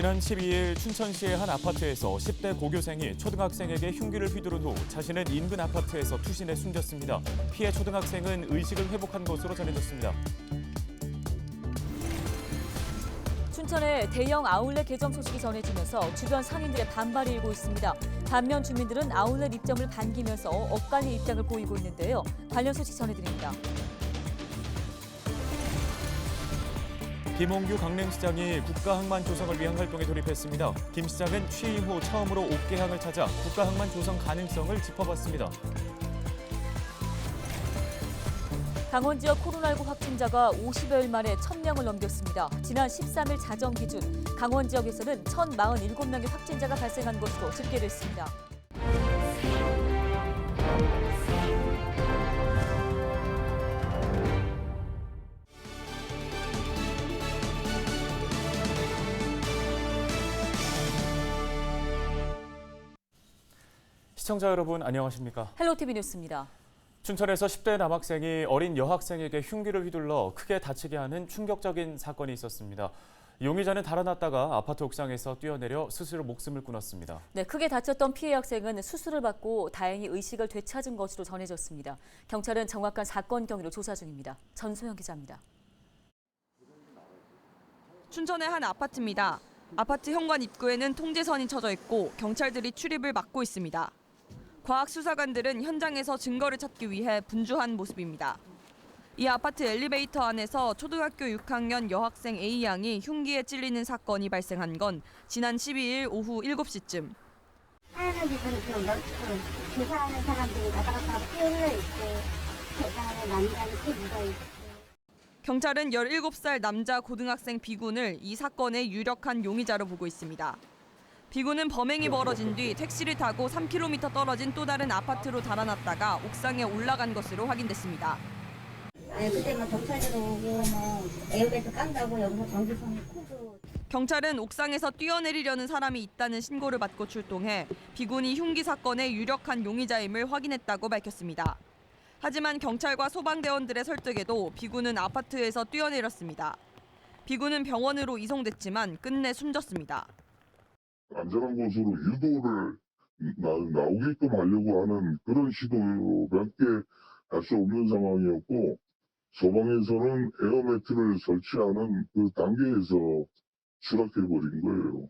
지난 12일 춘천시의 한 아파트에서 10대 고교생이 초등학생에게 흉기를 휘두른 후 자신은 인근 아파트에서 투신해 숨졌습니다. 피해 초등학생은 의식을 회복한 것으로 전해졌습니다. 춘천에 대형 아울렛 개점 소식이 전해지면서 주변 상인들의 반발이 일고 있습니다. 반면 주민들은 아울렛 입점을 반기면서 엇갈린 입장을 보이고 있는데요. 관련 소식 전해드립니다. 김홍규 강릉시장이 국가항만 조성을 위한 활동에 돌입했습니다. 김 시장은 취임 후 처음으로 옥계항을 찾아 국가항만 조성 가능성을 짚어봤습니다. 강원 지역 코로나19 확진자가 50여일 만에 1,000명을 넘겼습니다. 지난 13일 자정 기준 강원 지역에서는 1,047명의 확진자가 발생한 것으로 집계됐습니다. 시청자 여러분 안녕하십니까? 헬로티비 뉴스입니다. 춘천에서 10대 남학생이 어린 여학생에게 흉기를 휘둘러 크게 다치게 하는 충격적인 사건이 있었습니다. 용의자는 달아났다가 아파트 옥상에서 뛰어내려 스스로 목숨을 끊었습니다. 네, 크게 다쳤던 피해 학생은 수술을 받고 다행히 의식을 되찾은 것으로 전해졌습니다. 경찰은 정확한 사건 경위를 조사 중입니다. 전소영 기자입니다. 춘천의 한 아파트입니다. 아파트 현관 입구에는 통제선이 쳐져 있고 경찰들이 출입을 막고 있습니다. 과학수사관들은 현장에서 증거를 찾기 위해 분주한 모습입니다. 이 아파트 엘리베이터 안에서 초등학교 6학년 여학생 A양이 흉기에 찔리는 사건이 발생한 건 지난 12일 오후 7시쯤. 하얀 집은 좀 넓고 교사하는 사람들이 왔다 갔다 뛰어흘러 있고 계단에 남자는 피 묻어있고. 경찰은 17살 남자 고등학생 B군을 이 사건의 유력한 용의자로 보고 있습니다. B군은 범행이 벌어진 뒤 택시를 타고 3km 떨어진 또 다른 아파트로 달아났다가 옥상에 올라간 것으로 확인됐습니다. 네, 그때 막 경찰들 오고 에어백도 깐다고 여기서 전기선이 코도. 경찰은 옥상에서 뛰어내리려는 사람이 있다는 신고를 받고 출동해 B군이 흉기 사건의 유력한 용의자임을 확인했다고 밝혔습니다. 하지만 경찰과 소방대원들의 설득에도 B군은 아파트에서 뛰어내렸습니다. B군은 병원으로 이송됐지만 끝내 숨졌습니다. 안전한 곳으로 유도를 나오게끔 하려고 하는 그런 시도밖에 할 수 없는 상황이었고, 소방에서는 에어매트를 설치하는 그 단계에서 추락해버린 거예요.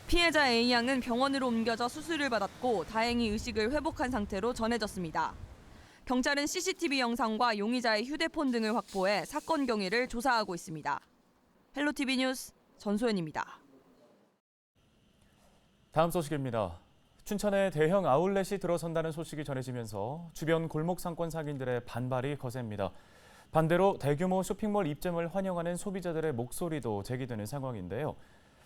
피해자 A양은 병원으로 옮겨져 수술을 받았고 다행히 의식을 회복한 상태로 전해졌습니다. 경찰은 CCTV 영상과 용의자의 휴대폰 등을 확보해 사건 경위를 조사하고 있습니다. 헬로티비 뉴스 전소연입니다. 다음 소식입니다. 춘천에 대형 아울렛이 들어선다는 소식이 전해지면서 주변 골목 상권 상인들의 반발이 거셉니다. 반대로 대규모 쇼핑몰 입점을 환영하는 소비자들의 목소리도 제기되는 상황인데요.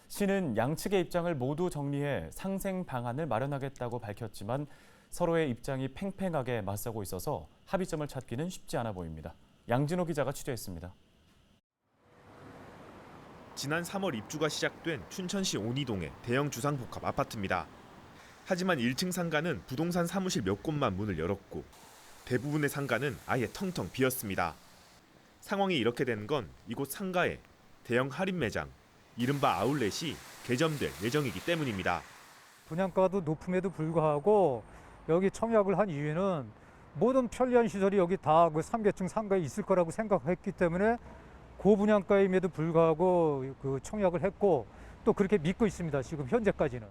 시는 양측의 입장을 모두 정리해 상생 방안을 마련하겠다고 밝혔지만 서로의 입장이 팽팽하게 맞서고 있어서 합의점을 찾기는 쉽지 않아 보입니다. 양진호 기자가 취재했습니다. 지난 3월 입주가 시작된 춘천시 온이동의 대형 주상복합 아파트입니다. 하지만 1층 상가는 부동산 사무실 몇 곳만 문을 열었고 대부분의 상가는 아예 텅텅 비었습니다. 상황이 이렇게 된 건 이곳 상가에 대형 할인 매장, 이른바 아울렛이 개점될 예정이기 때문입니다. 분양가도 높음에도 불구하고 여기 청약을 한 이유는 모든 편리한 시설이 여기 다 그 3계층 상가에 있을 거라고 생각했기 때문에 고분양가임에도 불구하고 그 청약을 했고 또 그렇게 믿고 있습니다. 지금 현재까지는.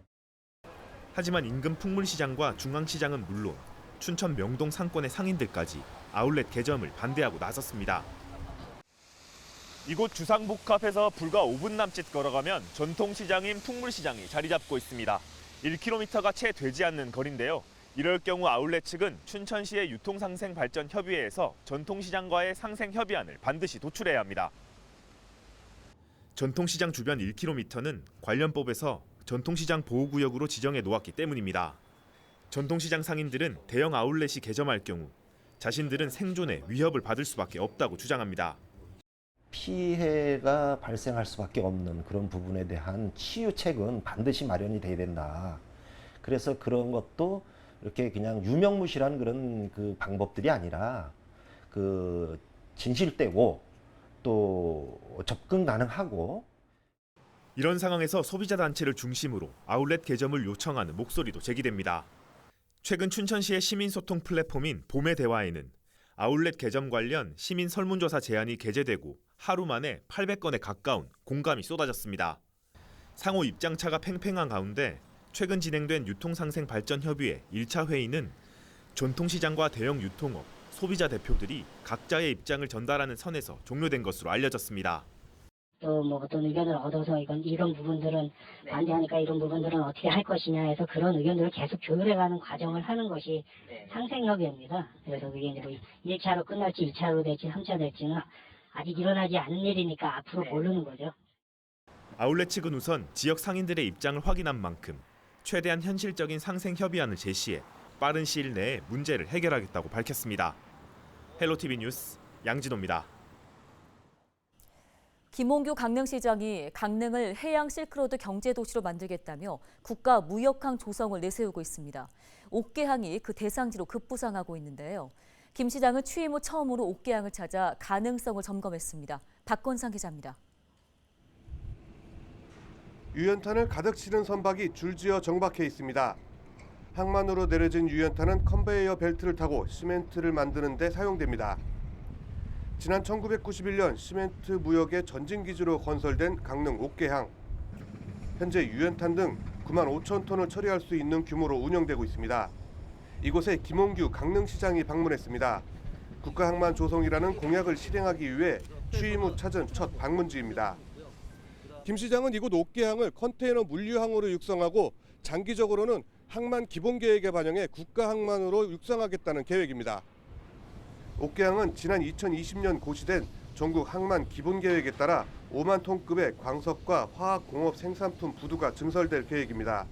하지만 인근 풍물시장과 중앙시장은 물론 춘천 명동 상권의 상인들까지 아울렛 개점을 반대하고 나섰습니다. 이곳 주상복합에서 불과 5분 남짓 걸어가면 전통시장인 풍물시장이 자리 잡고 있습니다. 1km가 채 되지 않는 거리인데요. 이럴 경우 아울렛 측은 춘천시의 유통상생발전협의회에서 전통시장과의 상생협의안을 반드시 도출해야 합니다. 전통시장 주변 1km는 관련법에서 전통시장 보호구역으로 지정해 놓았기 때문입니다. 전통시장 상인들은 대형 아울렛이 개점할 경우 자신들은 생존에 위협을 받을 수밖에 없다고 주장합니다. 피해가 발생할 수밖에 없는 그런 부분에 대한 치유책은 반드시 마련이 돼야 된다. 그래서 그런 것도 이렇게 그냥 유명무실한 그런 그 방법들이 아니라 그 진실되고 또 접근 가능하고. 이런 상황에서 소비자 단체를 중심으로 아울렛 개점을 요청하는 목소리도 제기됩니다. 최근 춘천시의 시민소통 플랫폼인 봄의 대화에는 아울렛 개점 관련 시민 설문조사 제안이 게재되고 하루 만에 800건에 가까운 공감이 쏟아졌습니다. 상호 입장차가 팽팽한 가운데 최근 진행된 유통상생발전협의회 1차 회의는 전통시장과 대형 유통업, 소비자 대표들이 각자의 입장을 전달하는 선에서 종료된 것으로 알려졌습니다. 또 뭐 어떤 의견을 얻어서 이런 부분들은 반대하니까 이런 부분들은 어떻게 할 것이냐 해서 그런 의견들을 계속 조율해가는 과정을 하는 것이 상생협의회입니다. 그래서 그게 이제 뭐 1차로 끝날지 2차로 될지 3차 될지는 아직 일어나지 않은 일이니까 앞으로 모르는 거죠. 아울렛 측은 우선 지역 상인들의 입장을 확인한 만큼 최대한 현실적인 상생협의안을 제시해 빠른 시일 내에 문제를 해결하겠다고 밝혔습니다. 헬로티비 뉴스 양진호입니다. 김홍규 강릉시장이 강릉을 해양 실크로드 경제도시로 만들겠다며 국가 무역항 조성을 내세우고 있습니다. 옥계항이 그 대상지로 급부상하고 있는데요. 김 시장은 취임 후 처음으로 옥계항을 찾아 가능성을 점검했습니다. 박건상 기자입니다. 유연탄을 가득 실은 선박이 줄지어 정박해 있습니다. 항만으로 내려진 유연탄은 컨베이어 벨트를 타고 시멘트를 만드는 데 사용됩니다. 지난 1991년 시멘트 무역의 전진기지로 건설된 강릉 옥계항. 현재 유연탄 등 9만 5천 톤을 처리할 수 있는 규모로 운영되고 있습니다. 이곳에 김홍규 강릉시장이 방문했습니다. 국가항만 조성이라는 공약을 실행하기 위해 취임 후 찾은 첫 방문지입니다. 김 시장은 이곳 옥계항을 컨테이너 물류항으로 육성하고 장기적으로는 항만 기본계획에 반영해 국가항만으로 육성하겠다는 계획입니다. 옥계항은 지난 2020년 고시된 전국 항만 기본계획에 따라 5만 톤급의 광석과 화학공업 생산품 부두가 증설될 계획입니다.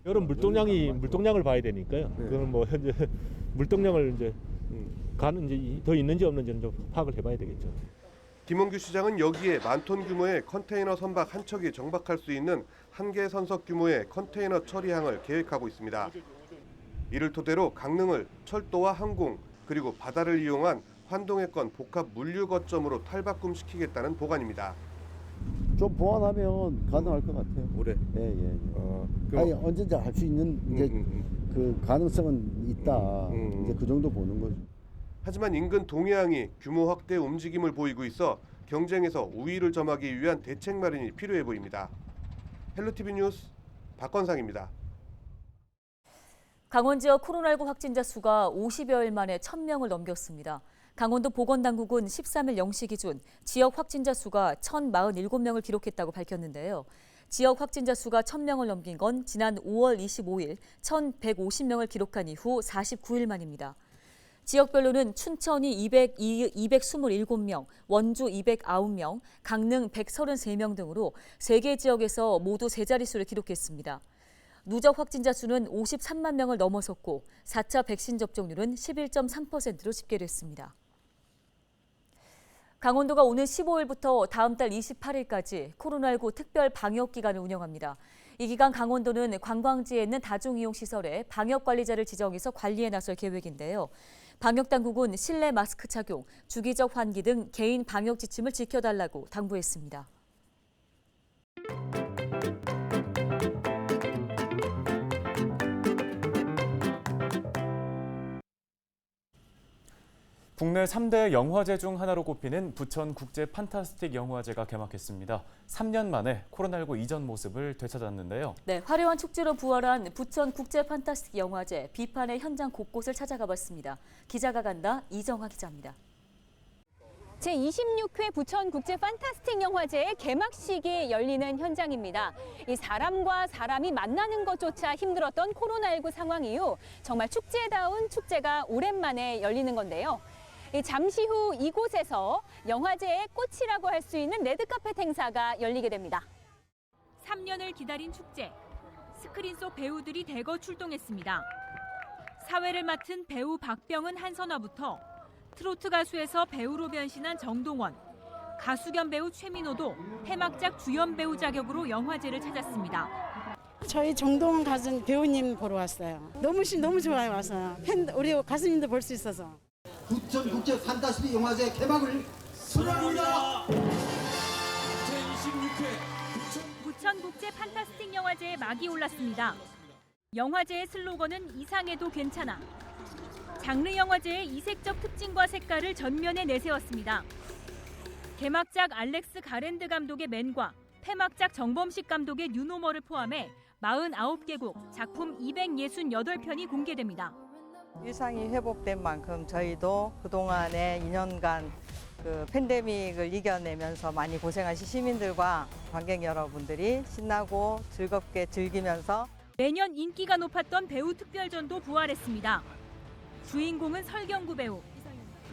여름 물동량을 봐야 되니까요. 그건 뭐 현재 물동량을 이제 더 있는지 없는지는 좀 파악을 해봐야 되겠죠. 김홍규 시장은 여기에 10,000톤 규모의 컨테이너 선박 한 척이 정박할 수 있는 한 개 선석 규모의 컨테이너 처리항을 계획하고 있습니다. 이를 토대로 강릉을 철도와 항공 그리고 바다를 이용한 환동해권 복합 물류 거점으로 탈바꿈시키겠다는 보관입니다. 좀 보완하면 가능할 것 같아요. 올해? 예. 아니 언제든지 할 수 있는 이제 그 가능성은 있다. 이제 그 정도 보는 거죠. 하지만 인근 동해항이 규모 확대 움직임을 보이고 있어 경쟁에서 우위를 점하기 위한 대책 마련이 필요해 보입니다. 헬로티비 뉴스 박건상입니다. 강원 지역 코로나19 확진자 수가 50여일 만에 1,000명을 넘겼습니다. 강원도 보건당국은 13일 0시 기준 지역 확진자 수가 1,047명을 기록했다고 밝혔는데요. 지역 확진자 수가 1,000명을 넘긴 건 지난 5월 25일 1,150명을 기록한 이후 49일 만입니다. 지역별로는 춘천이 227명, 원주 209명, 강릉 133명 등으로 3개 지역에서 모두 세 자릿수를 기록했습니다. 누적 확진자 수는 53만 명을 넘어섰고 4차 백신 접종률은 11.3%로 집계됐습니다. 강원도가 오늘 15일부터 다음 달 28일까지 코로나19 특별 방역 기간을 운영합니다. 이 기간 강원도는 관광지에 있는 다중이용시설에 방역관리자를 지정해서 관리에 나설 계획인데요. 방역당국은 실내 마스크 착용, 주기적 환기 등 개인 방역 지침을 지켜달라고 당부했습니다. 국내 3대 영화제 중 하나로 꼽히는 부천 국제 판타스틱 영화제가 개막했습니다. 3년 만에 코로나19 이전 모습을 되찾았는데요. 네, 화려한 축제로 부활한 부천 국제 판타스틱 영화제 비판의 현장 곳곳을 찾아가 봤습니다. 기자가 간다 이정화 기자입니다. 제26회 부천 국제 판타스틱 영화제의 개막식이 열리는 현장입니다. 이 사람과 사람이 만나는 것조차 힘들었던 코로나19 상황 이후 정말 축제다운 축제가 오랜만에 열리는 건데요. 잠시 후 이곳에서 영화제의 꽃이라고 할 수 있는 레드카펫 행사가 열리게 됩니다. 3년을 기다린 축제. 스크린 속 배우들이 대거 출동했습니다. 사회를 맡은 배우 박병은 한선화부터 트로트 가수에서 배우로 변신한 정동원, 가수 겸 배우 최민호도 태막작 주연 배우 자격으로 영화제를 찾았습니다. 저희 정동원 가수 배우님 보러 왔어요. 너무 좋아요 와서 우리 가수님도 볼 수 있어서. 부천 국제 판타스틱 영화제 개막을 선언합니다. 부천 청국제 판타스틱 영화제에 막이 올랐습니다. 영화제의 슬로건은 이상해도 괜찮아. 장르 영화제의 이색적 특징과 색깔을 전면에 내세웠습니다. 개막작 알렉스 가랜드 감독의 맨과 폐막작 정범식 감독의 뉴노멀을 포함해 49개국 작품 268편이 공개됩니다. 일상이 회복된 만큼 저희도 그동안의 2년간 그 팬데믹을 이겨내면서 많이 고생하신 시민들과 관객 여러분들이 신나고 즐겁게 즐기면서 매년 인기가 높았던 배우 특별전도 부활했습니다. 주인공은 설경구 배우.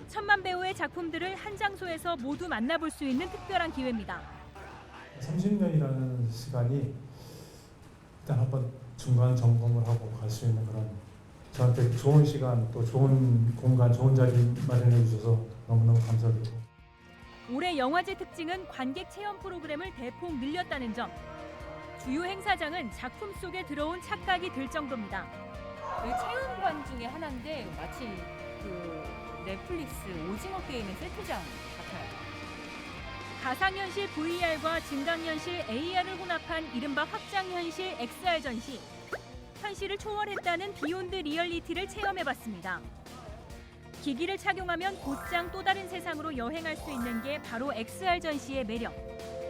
천만 배우의 작품들을 한 장소에서 모두 만나볼 수 있는 특별한 기회입니다. 30년이라는 시간이 일단 한번 중간 점검을 하고 갈 수 있는 그런 저한테 좋은 시간 또 좋은 공간, 좋은 자리 마련해 주셔서 너무너무 감사드리고. 올해 영화제 특징은 관객 체험 프로그램을 대폭 늘렸다는 점. 주요 행사장은 작품 속에 들어온 착각이 들 정도입니다. 체험관 중에 하나인데 마치 그 넷플릭스 오징어 게임의 세트장 같아요. 가상현실 VR과 증강현실 AR을 혼합한 이른바 확장현실 XR 전시. 현실을 초월했다는 비욘드 리얼리티를 체험해봤습니다. 기기를 착용하면 곧장 또 다른 세상으로 여행할 수 있는 게 바로 XR 전시의 매력.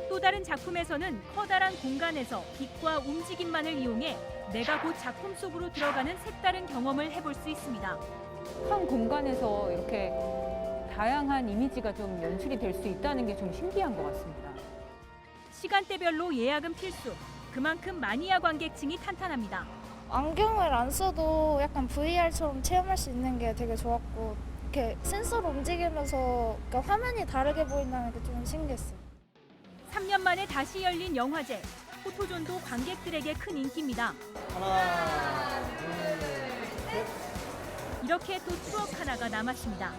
또 다른 작품에서는 커다란 공간에서 빛과 움직임만을 이용해 내가 곧 작품 속으로 들어가는 색다른 경험을 해볼 수 있습니다. 한 공간에서 이렇게 다양한 이미지가 좀 연출이 될 수 있다는 게 좀 신기한 것 같습니다. 시간대별로 예약은 필수. 그만큼 마니아 관객층이 탄탄합니다. 안경을 안 써도 약간 VR처럼 체험할 수 있는 게 되게 좋았고 이렇게 센서로 움직이면서 그러니까 화면이 다르게 보인다는 게 좀 신기했어요. 3년 만에 다시 열린 영화제. 포토존도 관객들에게 큰 인기입니다. 하나, 둘, 셋. 이렇게 또 추억 하나가 남았습니다.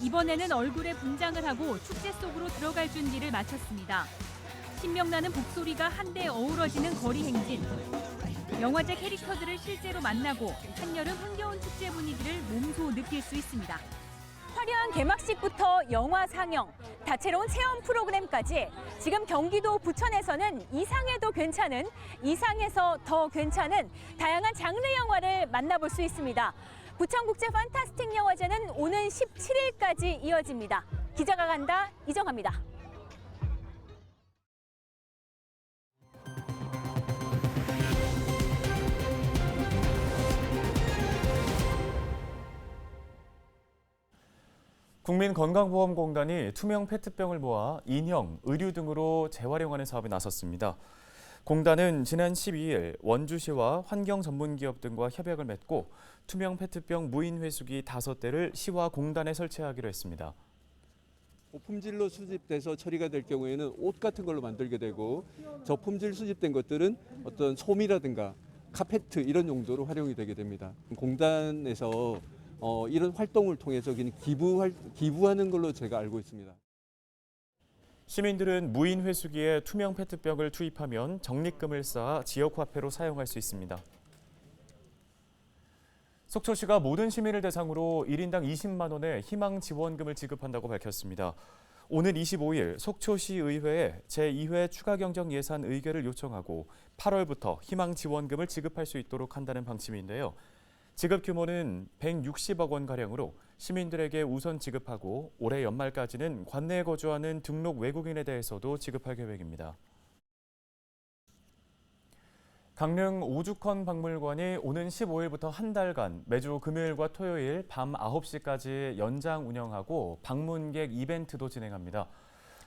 이번에는 얼굴에 분장을 하고 축제 속으로 들어갈 준비를 마쳤습니다. 신명나는 북소리가 한데 어우러지는 거리 행진. 영화제 캐릭터들을 실제로 만나고 한여름 흥겨운 축제 분위기를 몸소 느낄 수 있습니다. 화려한 개막식부터 영화 상영, 다채로운 체험 프로그램까지 지금 경기도 부천에서는 이상해도 괜찮은, 이상해서 더 괜찮은 다양한 장르 영화를 만나볼 수 있습니다. 부천국제 판타스틱 영화제는 오는 17일까지 이어집니다. 기자가 간다, 이정합니다. 국민건강보험공단이 투명 페트병을 모아 인형, 의류 등으로 재활용하는 사업에 나섰습니다. 공단은 지난 12일 원주시와 환경전문기업 등과 협약을 맺고 투명 페트병 무인 회수기 5대를 시와 공단에 설치하기로 했습니다. 고품질로 수집돼서 처리가 될 경우에는 옷 같은 걸로 만들게 되고 저품질 수집된 것들은 어떤 소미라든가 카페트 이런 용도로 활용이 되게 됩니다. 공단에서 이런 활동을 통해서 기부하는 걸로 제가 알고 있습니다. 시민들은 무인 회수기에 투명 페트병을 투입하면 적립금을 쌓아 지역화폐로 사용할 수 있습니다. 속초시가 모든 시민을 대상으로 1인당 20만 원의 희망 지원금을 지급한다고 밝혔습니다. 오는 25일 속초시의회에 제2회 추가경정 예산 의결을 요청하고 8월부터 희망 지원금을 지급할 수 있도록 한다는 방침인데요. 지급 규모는 160억 원가량으로 시민들에게 우선 지급하고 올해 연말까지는 관내에 거주하는 등록 외국인에 대해서도 지급할 계획입니다. 강릉 오죽헌 박물관이 오는 15일부터 한 달간 매주 금요일과 토요일 밤 9시까지 연장 운영하고 방문객 이벤트도 진행합니다.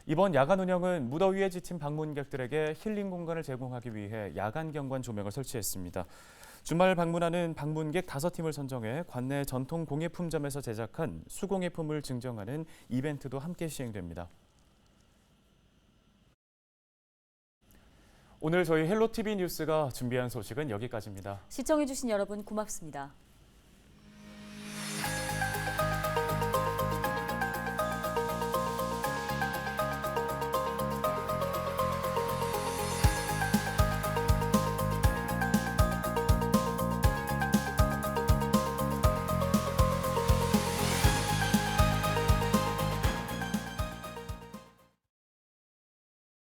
이번 야간 운영은 무더위에 지친 방문객들에게 힐링 공간을 제공하기 위해 야간 경관 조명을 설치했습니다. 주말 방문하는 방문객 5팀을 선정해 관내 전통 공예품점에서 제작한 수공예품을 증정하는 이벤트도 함께 시행됩니다. 오늘 저희 헬로티비 뉴스가 준비한 소식은 여기까지입니다. 시청해주신 여러분 고맙습니다.